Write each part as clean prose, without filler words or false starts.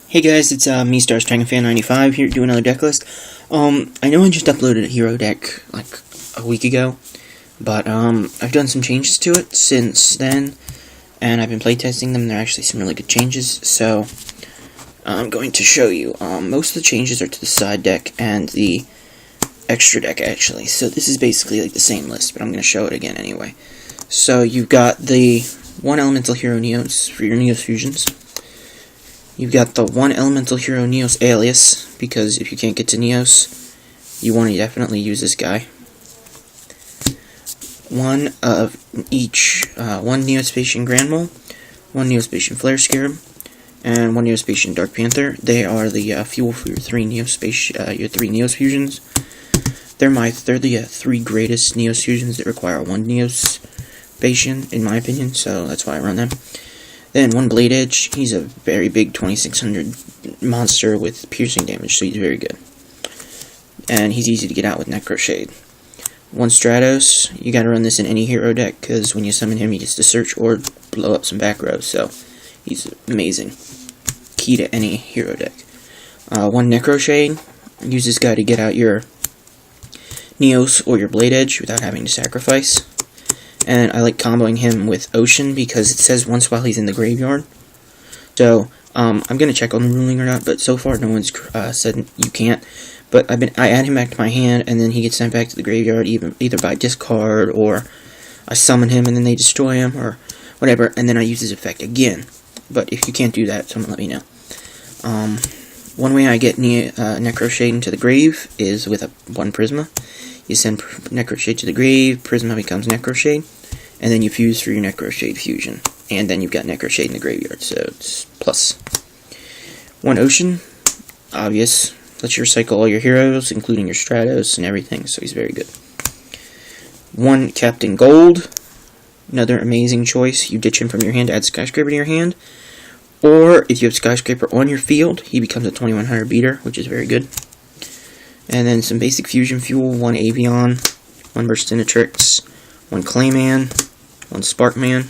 Hey guys, it's me, StarsDragonFan95 here to do another deck list. I know I just uploaded a hero deck like a week ago, but I've done some changes to it since then, and I've been playtesting them. They're actually some really good changes, so I'm going to show you. Most of the changes are to the side deck and the extra deck actually. So this is basically like the same list, but I'm going to show it again anyway. So you've got the 1 Elemental Hero Neos for your Neos fusions. You've got the 1 Elemental Hero Neos Alias, because if you can't get to Neos, you want to definitely use this guy. One of each, 1 Neospatian Grand Mole, 1 Neospatian Flare Scarab, and 1 Neospatian Dark Panther. They are the fuel for your 3 Neos fusions. They're the 3 greatest Neos fusions that require 1 Neospatian, in my opinion, so that's why I run them. Then 1 Blade Edge. He's a very big 2600 monster with piercing damage, so he's very good. And he's easy to get out with Necro Shade. 1 Stratos. You gotta run this in any hero deck, because when you summon him, he gets to search or blow up some back rows, so he's amazing. Key to any hero deck. 1 Necro Shade. Use this guy to get out your Neos or your Blade Edge without having to sacrifice. And I like comboing him with Ocean because it says once while he's in the graveyard. So, I'm going to check on the ruling or not, but so far no one's said you can't. But I add him back to my hand, and then he gets sent back to the graveyard either by discard, or I summon him and then they destroy him, or whatever, and then I use his effect again. But if you can't do that, someone let me know. One way I get Necro Shade into the grave is with 1 Prisma. You send Necro Shade to the grave, Prisma becomes Necro Shade, and then you fuse for your Necro Shade fusion. And then you've got Necro Shade in the graveyard, so it's plus. 1 Ocean, obvious. Lets you recycle all your heroes, including your Stratos and everything, so he's very good. 1 Captain Gold, another amazing choice. You ditch him from your hand to add Skyscraper to your hand. Or, if you have Skyscraper on your field, he becomes a 2100 beater, which is very good. And then some basic fusion fuel, 1 Avion, 1 Burstinatrix, 1 Clayman, 1 Sparkman,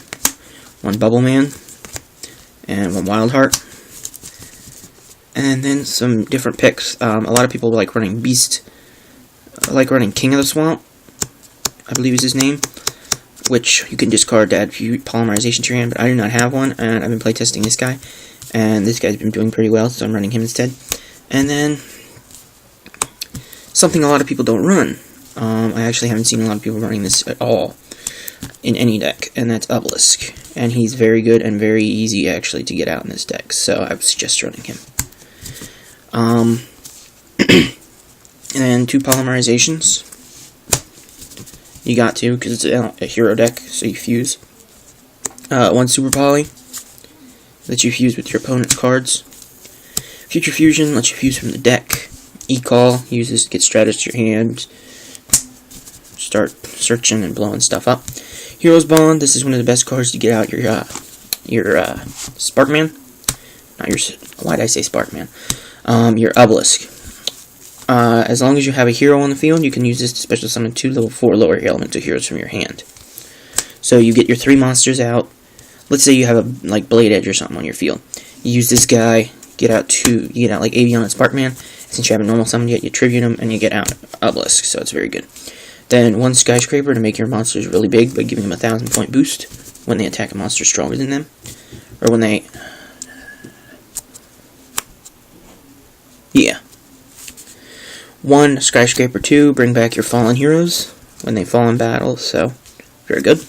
1 Bubbleman, and 1 Wildheart. And then some different picks. A lot of people like running Beast, running King of the Swamp, I believe is his name, which you can discard to add polymerization to your hand, but I do not have one, and I've been playtesting this guy, and this guy's been doing pretty well, so I'm running him instead. And then something a lot of people don't run. I actually haven't seen a lot of people running this at all in any deck, and that's Obelisk. And he's very good and very easy, actually, to get out in this deck, so I would suggest running him. And then 2 polymerizations. You got to, because it's a hero deck, so you fuse. 1 Super Poly lets you fuse with your opponent's cards. Future Fusion lets you fuse from the deck. E-Call uses to get Stratos to your hand, start searching and blowing stuff up. Hero's Bond, this is one of the best cards to get out your Sparkman. Not your, why did I say Sparkman? Your Obelisk. As long as you have a hero on the field, you can use this to special summon 2 level 4 lower elemental heroes from your hand. So you get your 3 monsters out. Let's say you have a Blade Edge or something on your field. You use this guy, you get out like Avion and Sparkman. Since you haven't normal summoned yet, you tribute them and you get out Obelisk, so it's very good. Then 1 Skyscraper to make your monsters really big by giving them a 1000 point boost when they attack a monster stronger than them. Or when they... Yeah. 1 Skyscraper 2, bring back your fallen heroes when they fall in battle, so very good.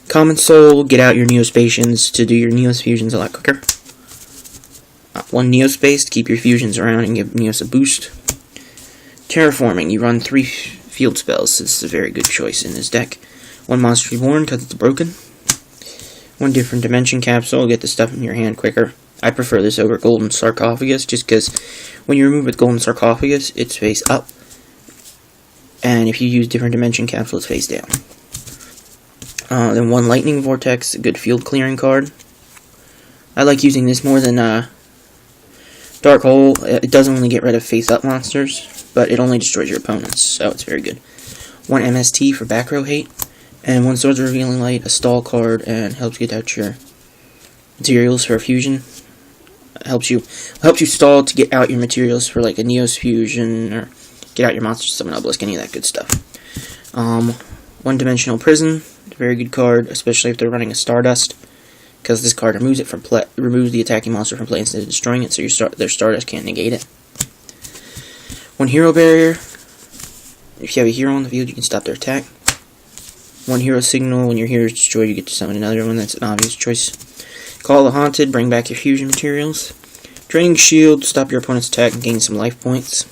Common Soul, get out your Neospatians to do your Neos fusions a lot quicker. 1 Neospace to keep your fusions around and give Neos a boost. Terraforming, you run 3 field spells, so this is a very good choice in this deck. 1 Monster Reborn, because it's broken. 1 Different Dimension Capsule, get the stuff in your hand quicker. I prefer this over Golden Sarcophagus, just because when you remove with Golden Sarcophagus, it's face up. And if you use Different Dimension Capsule, it's face down. Then 1 Lightning Vortex, a good field clearing card. I like using this more than Dark Hole. It doesn't only get rid of face-up monsters, but it only destroys your opponents, so it's very good. 1 MST for back row hate, and 1 Swords of Revealing Light, a stall card, and helps get out your materials for a fusion. helps you stall to get out your materials for like a Neos Fusion, or get out your monsters, summon Obelisk, any of that good stuff. One-Dimensional Prison, very good card, especially if they're running a Stardust, because this card removes the attacking monster from play instead of destroying it, so their Stardust can't negate it. One Hero Barrier. If you have a hero on the field, you can stop their attack. One Hero Signal. When your hero is destroyed, you get to summon another one. That's an obvious choice. Call the Haunted. Bring back your fusion materials. Draining Shield. Stop your opponent's attack and gain some life points.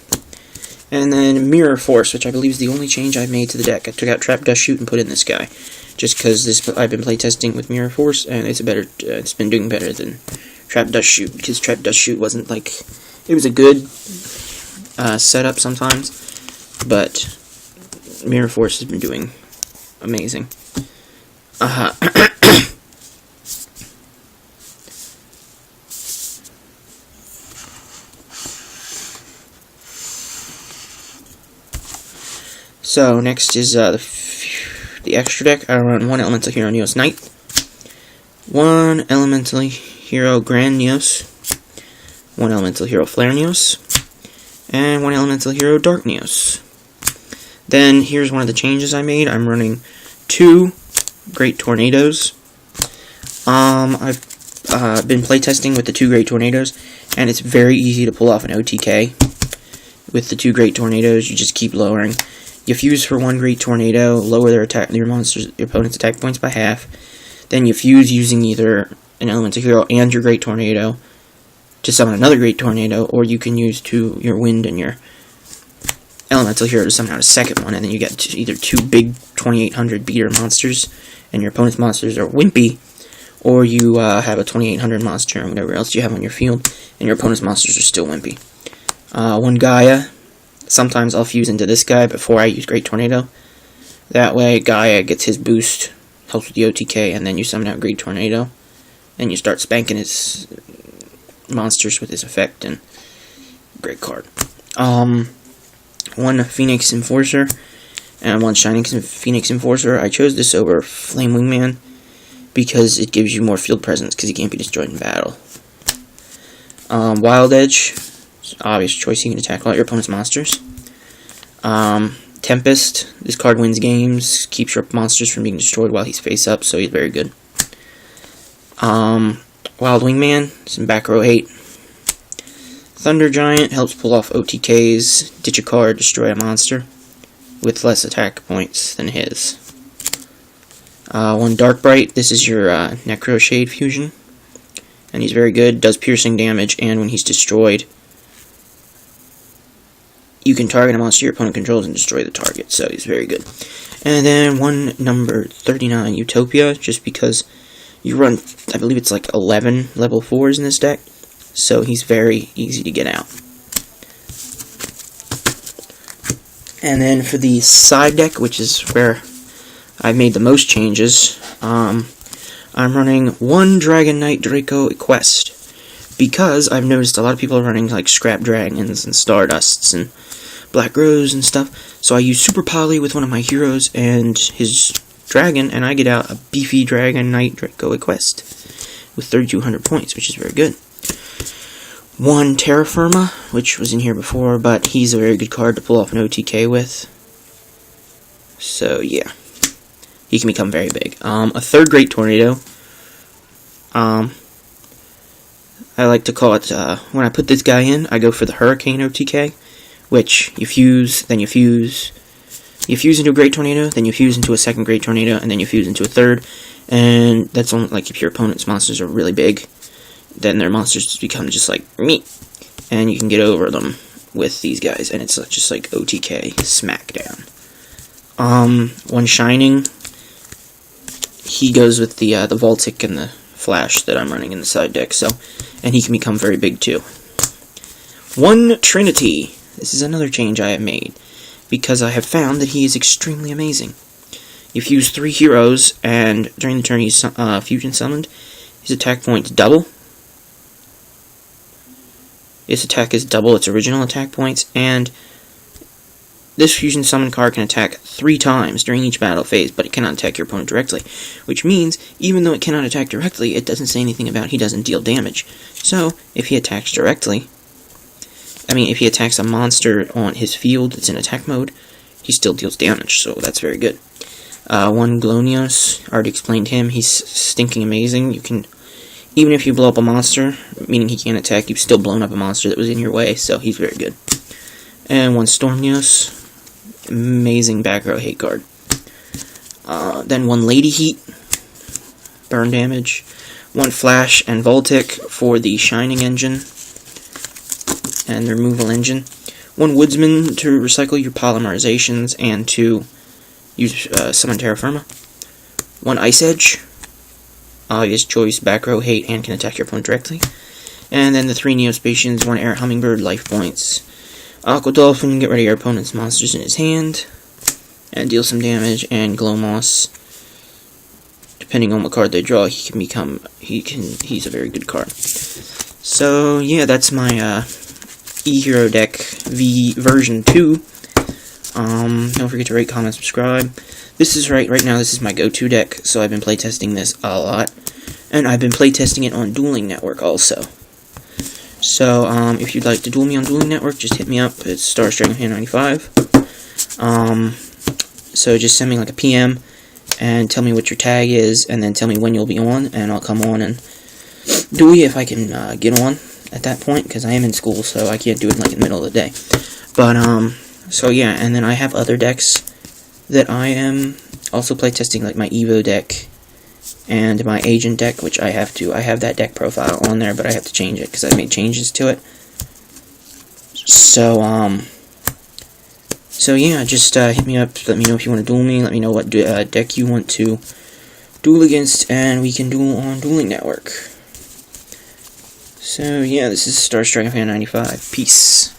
And then Mirror Force, which I believe is the only change I've made to the deck. I took out Trap Dust Shoot and put in this guy, just because I've been playtesting with Mirror Force, and it's been doing better than Trap Dust Shoot, because Trap Dust Shoot wasn't like, it was a good setup sometimes, but Mirror Force has been doing amazing. So next is the extra deck. I run one Elemental Hero Neos Knight, one Elemental Hero Grand Neos, one Elemental Hero Flare Neos, and one Elemental Hero Dark Neos. Then here's one of the changes I made. I'm running 2 Great Tornadoes. I've been playtesting with the 2 Great Tornadoes, and it's very easy to pull off an OTK. With the 2 Great Tornadoes, you just keep lowering. You fuse for 1 Great Tornado, lower your opponent's attack points by half. Then you fuse using either an Elemental Hero and your Great Tornado to summon another Great Tornado, or you can use your Wind and your Elemental Hero to summon out a second one, and then you get either 2 big 2800 beater monsters, and your opponent's monsters are wimpy, or you have a 2800 monster and whatever else you have on your field, and your opponent's monsters are still wimpy. 1 Gaia. Sometimes I'll fuse into this guy before I use Great Tornado. That way, Gaia gets his boost, helps with the OTK, and then you summon out Great Tornado, and you start spanking his monsters with his effect, and great card. 1 Phoenix Enforcer, and 1 Shining Phoenix Enforcer. I chose this over Flame Wingman, because it gives you more field presence, because he can't be destroyed in battle. Wild Edge. Obvious choice, you can attack all your opponent's monsters. Tempest, this card wins games, keeps your monsters from being destroyed while he's face up, so he's very good. Wild Wingman, some back row hate. Thunder Giant helps pull off OTKs, ditch a card, destroy a monster, with less attack points than his. 1 Dark Bright, this is your Necro Shade fusion, and he's very good, does piercing damage, and when he's destroyed, you can target a monster your opponent controls and destroy the target, so he's very good. And then 1 number 39, Utopia, just because you run, I believe it's like 11 level 4s in this deck, so he's very easy to get out. And then for the side deck, which is where I've made the most changes, I'm running 1 Dragon Knight Draco Quest, because I've noticed a lot of people are running like Scrap Dragons and Stardusts and Black Rose and stuff, so I use Super Poly with one of my heroes and his dragon, and I get out a beefy Dragon Knight Draco Quest with 3200 points, which is very good. 1 Terra Firma, which was in here before, but he's a very good card to pull off an OTK with. So yeah, he can become very big. A 3rd Great Tornado. I like to call it, when I put this guy in, I go for the Hurricane OTK, which you fuse, then you fuse into a Great Tornado, then you fuse into a 2nd Great Tornado, and then you fuse into a 3rd, and that's only, like, if your opponent's monsters are really big, then their monsters just become just like meat, and you can get over them with these guys, and it's just like OTK smackdown. 1 Shining, he goes with the Voltic and the Flash that I'm running in the side deck, so, and he can become very big too. 1 Trinity. This is another change I have made, because I have found that he is extremely amazing. You fuse 3 heroes, and during the turn he's fusion summoned, his attack points double. His attack is double its original attack points, and This fusion summon card can attack 3 times during each battle phase, but it cannot attack your opponent directly. Which means, even though it cannot attack directly, it doesn't say anything about he doesn't deal damage. So, if he attacks directly, if he attacks a monster on his field that's in attack mode, he still deals damage, so that's very good. 1 Glonios, already explained him, he's stinking amazing. You can, even if you blow up a monster, meaning he can't attack, you've still blown up a monster that was in your way, so he's very good. And 1 Stormneos, amazing back row hate card. Then 1 Lady Heat, burn damage. 1 Flash and Voltic for the Shining Engine and the removal engine. 1 Woodsman to recycle your polymerizations and to use summon Terra Firma. 1 Ice Edge, obvious choice, back row hate, and can attack your opponent directly. And then the 3 Neospatians, 1 Air Hummingbird, life points. Aqua Dolphin, get rid of your opponent's monsters in his hand, and deal some damage, and Glowmoss, depending on what card they draw, he's a very good card. So, yeah, that's my, E-Hero deck version 2. Don't forget to rate, comment, subscribe. This is right now, this is my go-to deck, so I've been playtesting this a lot, and I've been playtesting it on Dueling Network also. So, if you'd like to duel me on Dueling Network, just hit me up. It's StarStrikeHand95. So just send me like a PM and tell me what your tag is, and then tell me when you'll be on, and I'll come on and duel you if I can get on at that point, because I am in school, so I can't do it like in the middle of the day. But, so yeah, and then I have other decks that I am also playtesting, like my Evo deck and my Agent deck, which I have that deck profile on there, but I have to change it because I made changes to it. So yeah, just hit me up, let me know if you want to duel me, let me know what deck you want to duel against, and we can duel on Dueling Network. So yeah, this is StarStrikeFan95. Peace.